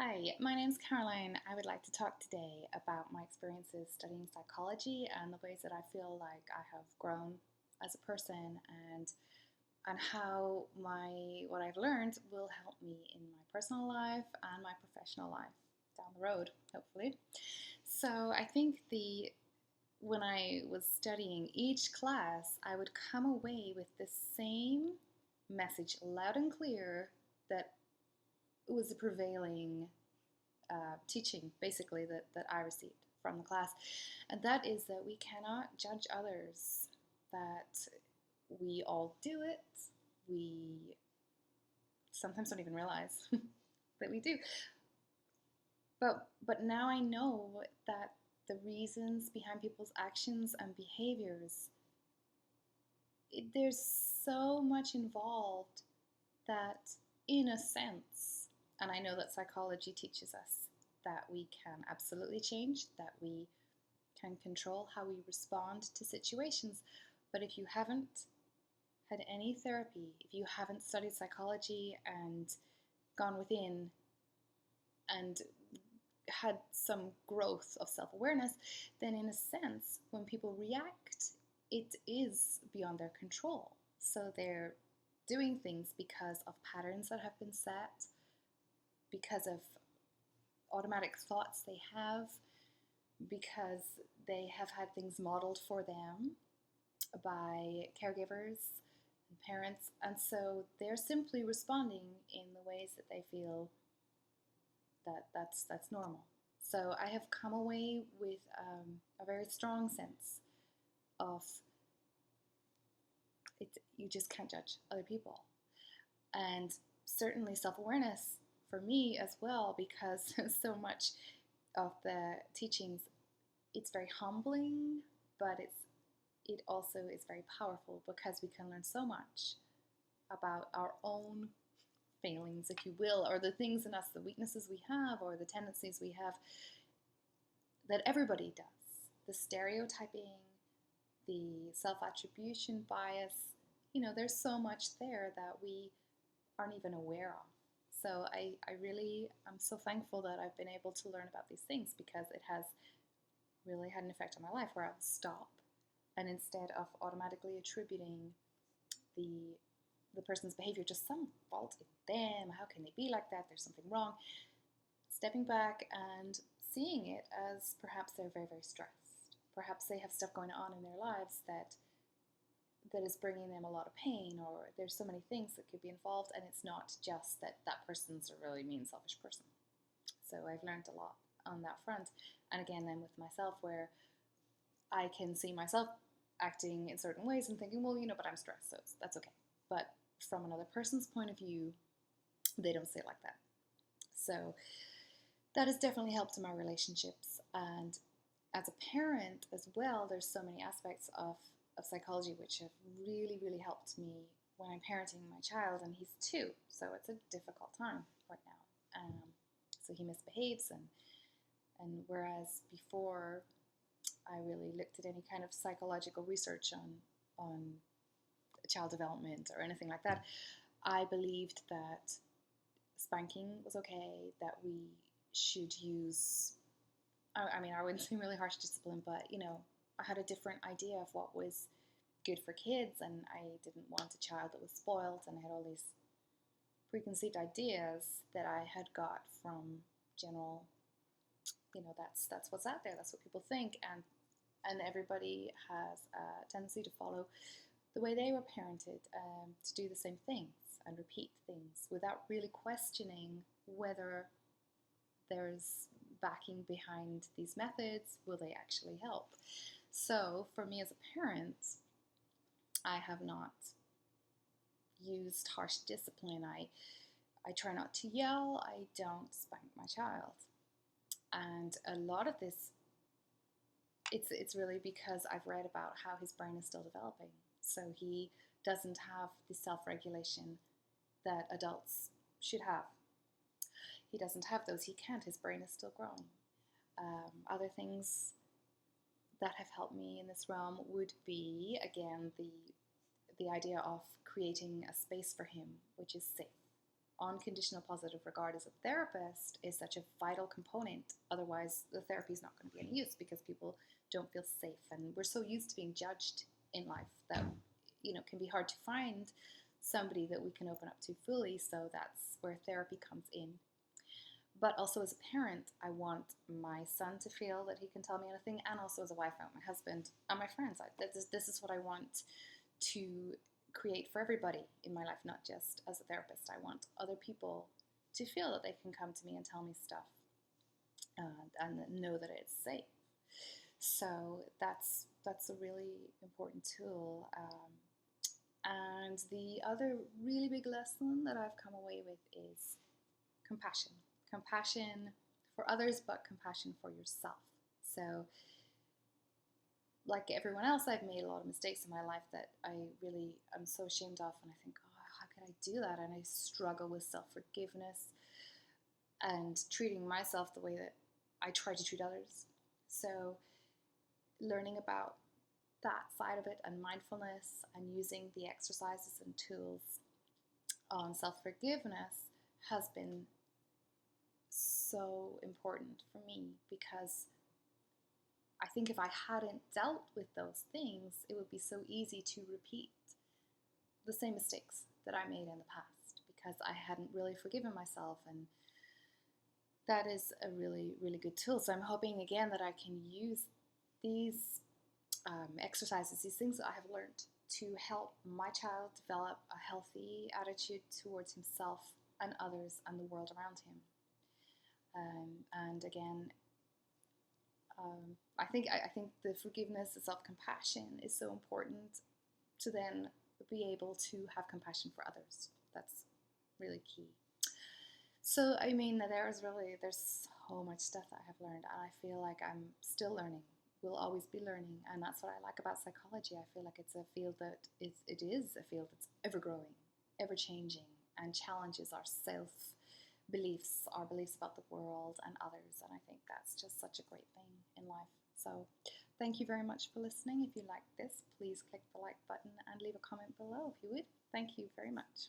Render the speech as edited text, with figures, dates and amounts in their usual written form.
Hi, my name's Caroline. I would like to talk today about my experiences studying psychology and the ways that I feel like I have grown as a person and how my what I've learned will help me in my personal life and my professional life down the road, hopefully. So I think the when I was studying each class, I would come away with the same message loud and clear that was the prevailing teaching, basically, that I received from the class. And that is that we cannot judge others, that we all do it. We sometimes don't even realize that we do. But now I know that the reasons behind people's actions and behaviors, there's so much involved that, in a sense, and I know that psychology teaches us that we can absolutely change, that we can control how we respond to situations. But if you haven't had any therapy, if you haven't studied psychology and gone within and had some growth of self awareness, then in a sense, when people react, it is beyond their control. So they're doing things because of patterns that have been set, because of automatic thoughts they have, because they have had things modeled for them by caregivers and parents, and so they're simply responding in the ways that they feel that's normal. So I have come away with a very strong sense of it. You just can't judge other people, and certainly self-awareness for me as well, because so much of the teachings, it's very humbling, but it also is very powerful because we can learn so much about our own failings, if you will, or the things in us, the weaknesses we have, or the tendencies we have that everybody does. The stereotyping, the self attribution bias, there's so much there that we aren't even aware of. So I really am so thankful that I've been able to learn about these things, because it has really had an effect on my life, where I'll stop, and instead of automatically attributing the the person's behavior to some fault in them, how can they be like that? There's something wrong. Stepping back and seeing it as perhaps they're very, very stressed. Perhaps they have stuff going on in their lives that is bringing them a lot of pain, or there's so many things that could be involved, and it's not just that that person's a really mean, selfish person. So I've learned a lot on that front. And again, then with myself, where I can see myself acting in certain ways and thinking, well, but I'm stressed, so that's okay. But from another person's point of view, they don't see it like that. So that has definitely helped in my relationships. And as a parent as well, there's so many aspects of psychology which have really, really helped me when I'm parenting my child, and he's 2, so it's a difficult time right now. So he misbehaves, and whereas before I really looked at any kind of psychological research on child development or anything like that, I believed that spanking was okay, that we should use, I mean, I wouldn't say really harsh discipline, but, I had a different idea of what was good for kids, and I didn't want a child that was spoiled, and I had all these preconceived ideas that I had got from general, that's what's out there, that's what people think, and everybody has a tendency to follow the way they were parented, to do the same things and repeat things without really questioning whether there's backing behind these methods. Will they actually help? So for me as a parent, I have not used harsh discipline. I try not to yell. I don't spank my child. And a lot of this, it's really because I've read about how his brain is still developing. So he doesn't have the self-regulation that adults should have. He doesn't have those. He can't. His brain is still growing. Other things that have helped me in this realm would be, again, the idea of creating a space for him which is safe. unconditional positive regard as a therapist is such a vital component. Otherwise, the therapy is not going to be any use because people don't feel safe, and we're so used to being judged in life that it can be hard to find somebody that we can open up to fully. So that's where therapy comes in. But also as a parent, I want my son to feel that he can tell me anything, and also as a wife, I want my husband and my friends. This is what I want to create for everybody in my life, not just as a therapist. I want other people to feel that they can come to me and tell me stuff, and know that it's safe. So that's a really important tool. And the other really big lesson that I've come away with is compassion. Compassion for others, but compassion for yourself. So, like everyone else, I've made a lot of mistakes in my life that I really am so ashamed of, and I think, oh, how could I do that? And I struggle with self-forgiveness and treating myself the way that I try to treat others. So learning about that side of it and mindfulness and using the exercises and tools on self-forgiveness has been so important for me, because I think if I hadn't dealt with those things, it would be so easy to repeat the same mistakes that I made in the past because I hadn't really forgiven myself. And that is a really, really good tool. So I'm hoping again that I can use these exercises, these things that I have learned, to help my child develop a healthy attitude towards himself and others and the world around him. And again, I think the forgiveness, the self-compassion is so important to then be able to have compassion for others. That's really key. So I mean, there's so much stuff that I have learned, and I feel like I'm still learning. We'll always be learning, and that's what I like about psychology. I feel like it's a field that is a field that's ever growing, ever changing, and challenges our beliefs, our beliefs about the world and others. And I think that's just such a great thing in life. So thank you very much for listening. If you like this, please click the like button and leave a comment below if you would. Thank you very much.